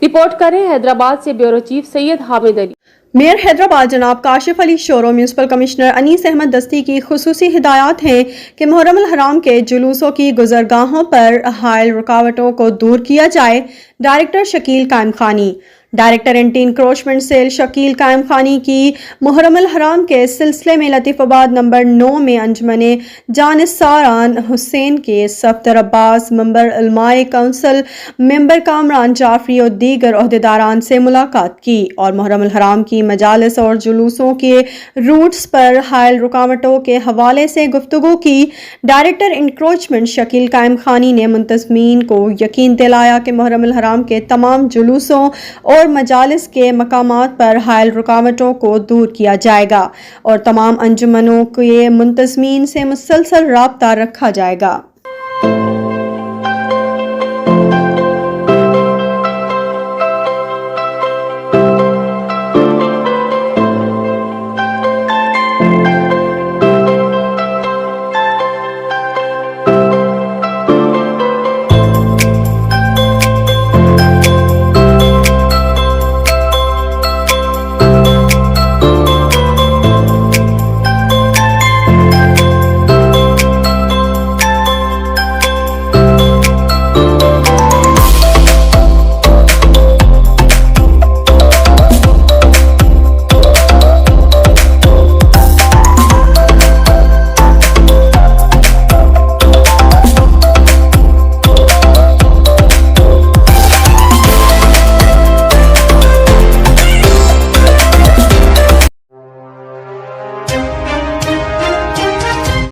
Report करें हैदराबाद से bureau chief Syed Hamid Ali. Mayor Hyderabad जनाब काशिफ अली शोरो म्यूनसिपल कमिश्नर अनीस अहमद दस्ती की खुसूसी हिदायत हैं कि मुहर्रम अल हराम के जुलूसों की गुजरगाहों पर हायल रुकावटों को दूर किया जाए। Director Shakeel Qayam Khani. Director anti encroachment cell Shakeel Qayam Khani की मुहर्रम अल हराम के सिलसिले में लतीफ़ाबाद नंबर 9 में अंजमने जानिसारान हुसैन के सफ्दर अब्बास मेंबर उलमाए काउंसिल मेंबर कामरान जाफरी और दीगर ओहदेदारान से मुलाकात की और मुहर्रम अल हराम की मजालिस और जुलूसों के रूट्स पर हायल रुकावटों के हवाले से गुफ्तगू की। डायरेक्टर इंक्रोचमेंट शकील कायम खानी ने मुंतज़मीन को यकीन दिलाया कि मुहर्रम अल हराम के तमाम जुलूसों और मजालिस के मकामात पर हायल रुकावटों को दूर किया जाएगा और तमाम अंजुमनों के मुंतज़मीन से मुसलसल राब्ता रखा जाएगा।